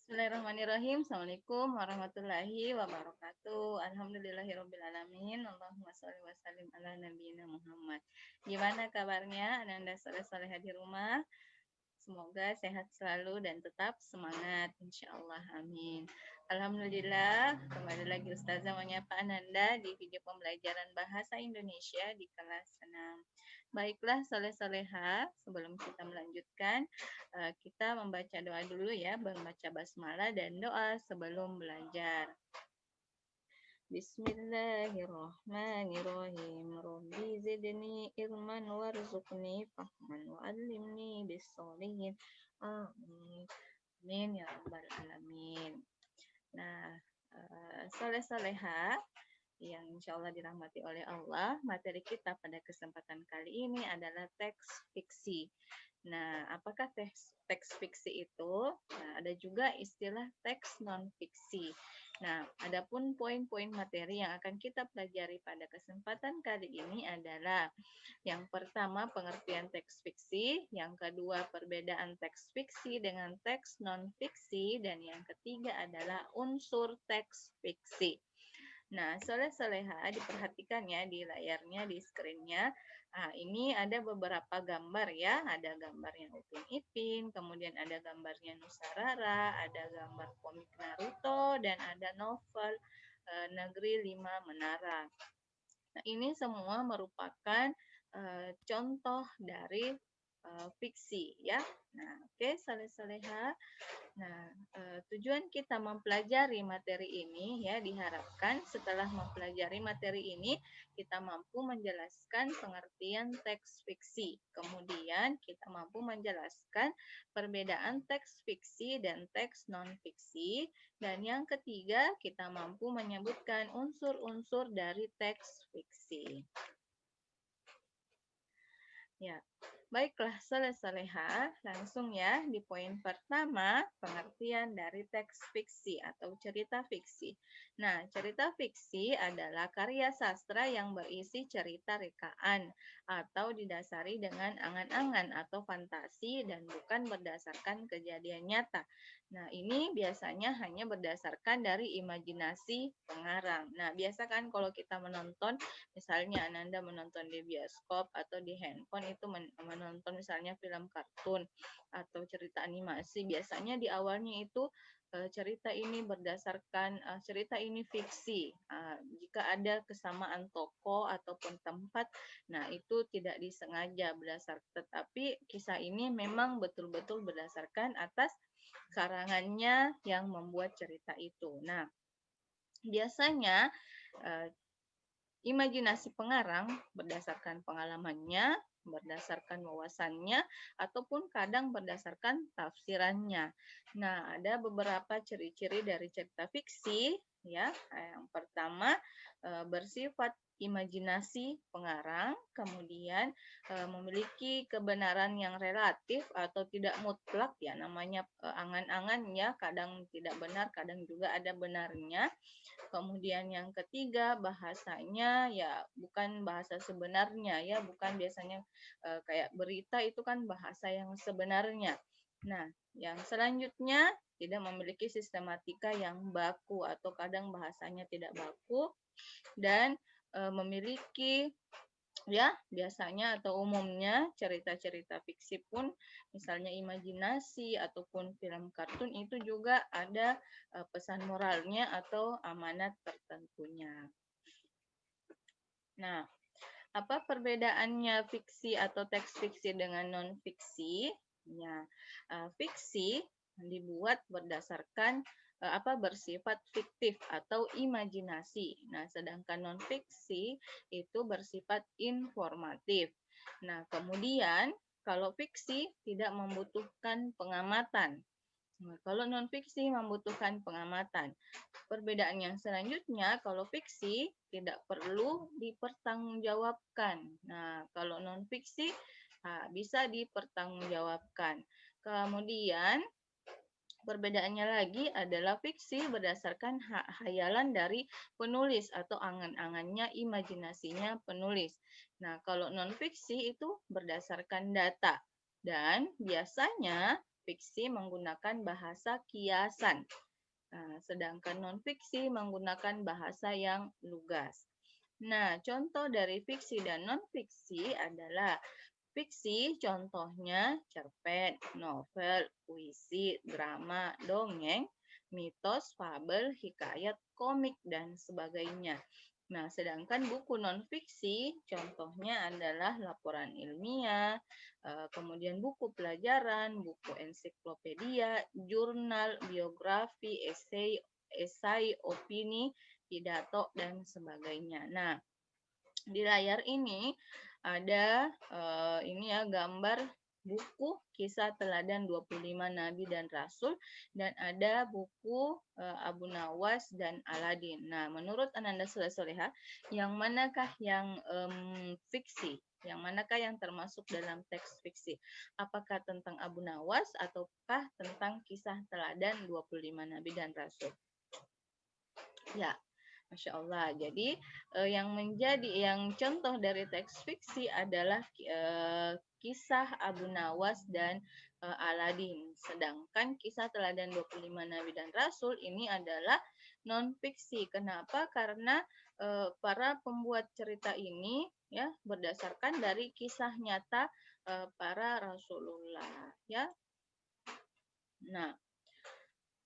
Bismillahirrahmanirrahim. Assalamualaikum warahmatullahi wabarakatuh. Alhamdulillahirrabbilalamin. Allahumma sholli wa sallim ala nabiyina Muhammad. Gimana kabarnya Ananda soleh-soleha di rumah? Semoga sehat selalu dan tetap semangat. Insyaallah. Amin. Alhamdulillah, kembali lagi Ustazah menyapa Ananda di video pembelajaran bahasa Indonesia di kelas 6. Baiklah, soleh-soleha, sebelum kita melanjutkan, kita membaca doa dulu ya, membaca basmalah dan doa sebelum belajar. Bismillahirrahmanirrahim. Rabbi zidni ilman warzuqni fahman wa'allimni bis-sholihin. Amin. Amin ya rabbal alamin. Nah, soleh-soleha yang insya Allah dirahmati oleh Allah, materi kita pada kesempatan kali ini adalah teks fiksi. Nah, apakah teks fiksi itu? Nah, ada juga istilah teks non-fiksi. Nah, adapun poin-poin materi yang akan kita pelajari pada kesempatan kali ini adalah yang pertama pengertian teks fiksi, yang kedua perbedaan teks fiksi dengan teks non-fiksi, dan yang ketiga adalah unsur teks fiksi. Nah, soleh-soleha diperhatikan ya di layarnya, di screen-nya. Nah, ini ada beberapa gambar ya. Ada gambarnya Upin Ipin, kemudian ada gambarnya Nusa Rara, ada gambar komik Naruto, dan ada novel Negeri Lima Menara. Nah, ini semua merupakan contoh dari fiksi ya. Nah, oke, soleh-soleha. Nah, tujuan kita mempelajari materi ini ya diharapkan setelah mempelajari materi ini kita mampu menjelaskan pengertian teks fiksi. Kemudian kita mampu menjelaskan perbedaan teks fiksi dan teks non-fiksi. Dan yang ketiga, kita mampu menyebutkan unsur-unsur dari teks fiksi. Ya, baiklah soleh-soleha, langsung ya di poin pertama, pengertian dari teks fiksi atau cerita fiksi. Nah, cerita fiksi adalah karya sastra yang berisi cerita rekaan atau didasari dengan angan-angan atau fantasi dan bukan berdasarkan kejadian nyata. Nah, ini biasanya hanya berdasarkan dari imajinasi pengarang. Nah, biasa kan kalau kita menonton, misalnya Ananda menonton di bioskop atau di handphone itu menonton misalnya film kartun atau cerita animasi, biasanya di awalnya itu cerita ini berdasarkan cerita ini fiksi. Jika ada kesamaan tokoh ataupun tempat, nah itu tidak disengaja berdasarkan, tetapi kisah ini memang betul-betul berdasarkan atas karangannya yang membuat cerita itu. Nah, biasanya imajinasi pengarang berdasarkan pengalamannya, berdasarkan wawasannya, ataupun kadang berdasarkan tafsirannya. Nah, ada beberapa ciri-ciri dari cerita fiksi, ya. Yang pertama, bersifat imajinasi pengarang, kemudian memiliki kebenaran yang relatif atau tidak mutlak, ya, namanya angan-angan, ya, kadang tidak benar, kadang juga ada benarnya. Kemudian yang ketiga, bahasanya ya bukan bahasa sebenarnya ya, bukan biasanya kayak berita itu kan bahasa yang sebenarnya. Nah, yang selanjutnya tidak memiliki sistematika yang baku atau kadang bahasanya tidak baku dan memiliki ya biasanya atau umumnya cerita-cerita fiksi pun misalnya imajinasi ataupun film kartun itu juga ada pesan moralnya atau amanat tertentunya. Nah, apa perbedaannya fiksi atau teks fiksi dengan non-fiksi? Ya, fiksi dibuat berdasarkan bersifat fiktif atau imajinasi. Nah, sedangkan non-fiksi itu bersifat informatif. Nah, kemudian kalau fiksi tidak membutuhkan pengamatan. Nah, kalau non-fiksi membutuhkan pengamatan. Perbedaan yang selanjutnya, kalau fiksi tidak perlu dipertanggungjawabkan. Nah, kalau non-fiksi bisa dipertanggungjawabkan. Kemudian, perbedaannya lagi adalah fiksi berdasarkan hayalan dari penulis atau angan-angannya, imajinasinya penulis. Nah, kalau non-fiksi itu berdasarkan data. Dan biasanya fiksi menggunakan bahasa kiasan. Nah, sedangkan non-fiksi menggunakan bahasa yang lugas. Nah, contoh dari fiksi dan non-fiksi adalah fiksi, contohnya cerpen, novel, puisi, drama, dongeng, mitos, fabel, hikayat, komik, dan sebagainya. Nah, sedangkan buku non-fiksi, contohnya adalah laporan ilmiah, kemudian buku pelajaran, buku ensiklopedia, jurnal, biografi, esai, opini, pidato, dan sebagainya. Nah, di layar ini ada ini ya gambar buku kisah teladan 25 nabi dan rasul, dan ada buku Abu Nawas dan Aladin. Nah, menurut Ananda Soleha, yang manakah yang fiksi? Yang manakah yang termasuk dalam teks fiksi? Apakah tentang Abu Nawas ataukah tentang kisah teladan 25 nabi dan rasul? Ya, Masya Allah. Jadi yang contoh dari teks fiksi adalah kisah Abu Nawas dan Aladin. Sedangkan kisah teladan 25 Nabi dan Rasul ini adalah non fiksi. Kenapa? Karena para pembuat cerita ini ya berdasarkan dari kisah nyata para Rasulullah ya. Nah,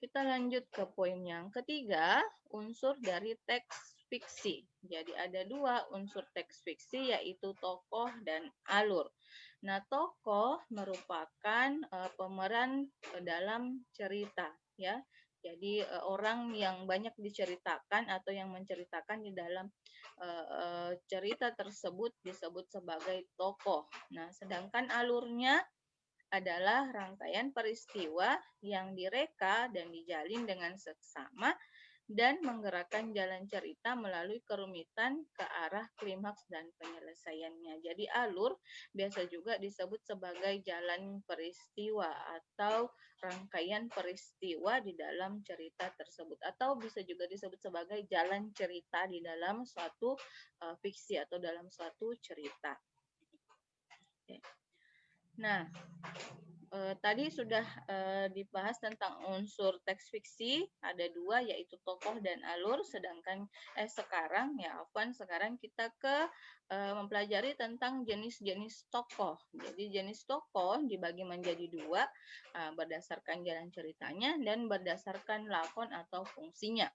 kita lanjut ke poin yang ketiga, unsur dari teks fiksi. Jadi ada dua unsur teks fiksi, yaitu tokoh dan alur. Nah, tokoh merupakan pemeran dalam cerita, ya. Jadi orang yang banyak diceritakan atau yang menceritakan di dalam cerita tersebut disebut sebagai tokoh. Nah, sedangkan alurnya adalah rangkaian peristiwa yang direka dan dijalin dengan seksama dan menggerakkan jalan cerita melalui kerumitan ke arah klimaks dan penyelesaiannya. Jadi alur biasa juga disebut sebagai jalan peristiwa atau rangkaian peristiwa di dalam cerita tersebut, atau bisa juga disebut sebagai jalan cerita di dalam suatu fiksi atau dalam suatu cerita. Nah, tadi sudah dibahas tentang unsur teks fiksi, ada dua, yaitu tokoh dan alur. Sedangkan sekarang kita mempelajari tentang jenis-jenis tokoh. Jadi jenis tokoh dibagi menjadi dua, berdasarkan jalan ceritanya dan berdasarkan lakon atau fungsinya.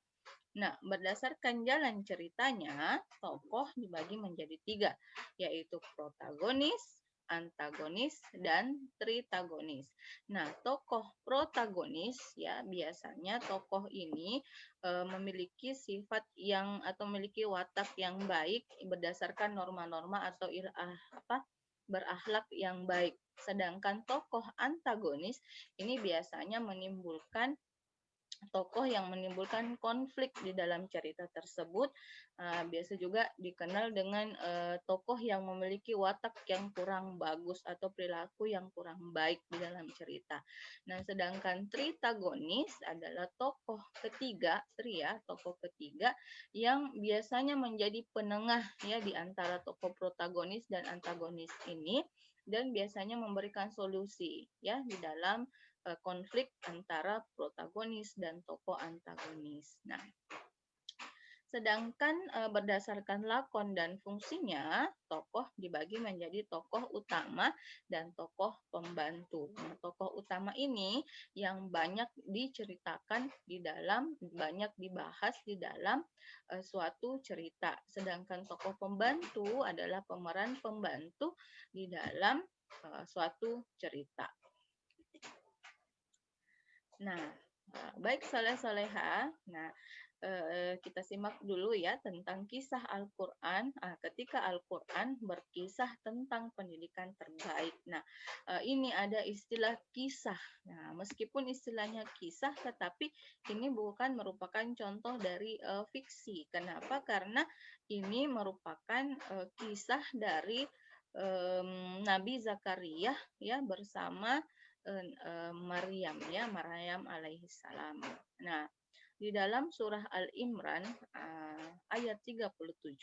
Nah, berdasarkan jalan ceritanya, tokoh dibagi menjadi tiga, yaitu protagonis, antagonis, dan tritagonis. Nah, tokoh protagonis ya biasanya tokoh ini memiliki sifat atau memiliki watak yang baik berdasarkan norma-norma atau berakhlak yang baik. Sedangkan tokoh antagonis ini biasanya menimbulkan tokoh yang menimbulkan konflik di dalam cerita tersebut. Biasa juga dikenal dengan tokoh yang memiliki watak yang kurang bagus atau perilaku yang kurang baik di dalam cerita. Nah, sedangkan tritagonis adalah tokoh ketiga yang biasanya menjadi penengah ya di antara tokoh protagonis dan antagonis ini, dan biasanya memberikan solusi ya di dalam konflik antara protagonis dan tokoh antagonis. Nah, sedangkan berdasarkan lakon dan fungsinya, tokoh dibagi menjadi tokoh utama dan tokoh pembantu. Nah, tokoh utama ini yang banyak diceritakan banyak dibahas di dalam suatu cerita. Sedangkan tokoh pembantu adalah pemeran pembantu di dalam suatu cerita. Nah, baik Soleha. Nah, kita simak dulu ya tentang kisah Al-Quran. Ketika Al-Quran berkisah tentang pendidikan terbaik. Nah, ini ada istilah kisah. Nah, meskipun istilahnya kisah, tetapi ini bukan merupakan contoh dari fiksi. Kenapa? Karena ini merupakan kisah dari Nabi Zakaria ya bersama Maryam alaihi salam. Nah, di dalam surah Al-Imran ayat 37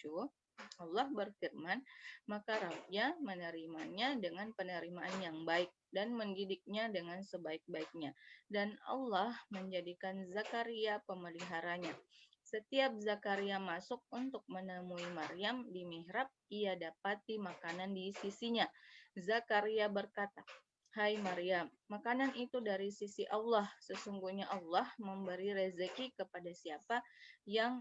Allah berfirman, maka Rabbnya menerimanya dengan penerimaan yang baik dan mendidiknya dengan sebaik-baiknya. Dan Allah menjadikan Zakaria pemeliharanya. Setiap Zakaria masuk untuk menemui Maryam di mihrab, ia dapati makanan di sisinya. Zakaria berkata, Hai Maryam, makanan itu dari sisi Allah. Sesungguhnya Allah memberi rezeki kepada siapa yang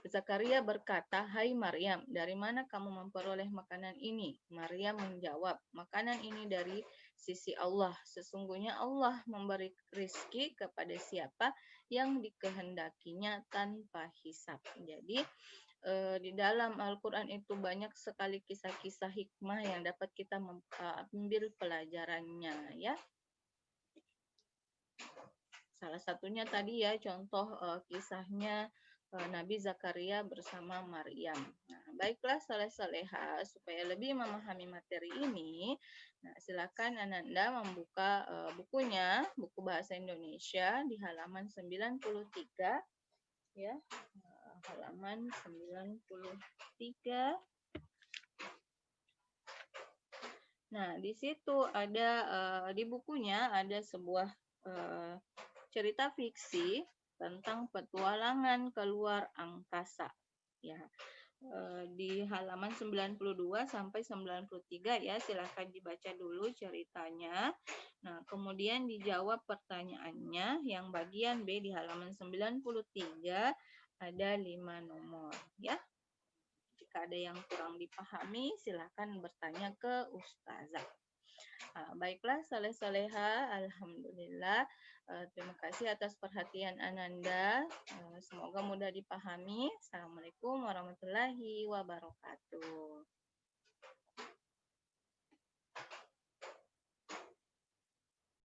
Zakaria berkata, Hai Maryam, dari mana kamu memperoleh makanan ini? Maryam menjawab, makanan ini dari sisi Allah. Sesungguhnya Allah memberi rizki kepada siapa yang dikehendakinya tanpa hisab. Jadi, di dalam Al-Quran itu banyak sekali kisah-kisah hikmah yang dapat kita ambil pelajarannya, ya. Salah satunya tadi ya contoh kisahnya Nabi Zakaria bersama Maryam. Nah, baiklah soleh-soleha, supaya lebih memahami materi ini, nah, silakan Ananda membuka bukunya, buku bahasa Indonesia di halaman 93 ya. Halaman 93. Nah, di situ ada di bukunya ada sebuah cerita fiksi tentang petualangan keluar angkasa. Ya, di halaman 92 sampai 93 ya, silakan dibaca dulu ceritanya. Nah, kemudian dijawab pertanyaannya yang bagian B di halaman 93 ada 5 nomor ya. Jika ada yang kurang dipahami, silakan bertanya ke ustazah. Baiklah, soleh-soleha, alhamdulillah. Terima kasih atas perhatian Ananda. Semoga mudah dipahami. Assalamualaikum warahmatullahi wabarakatuh.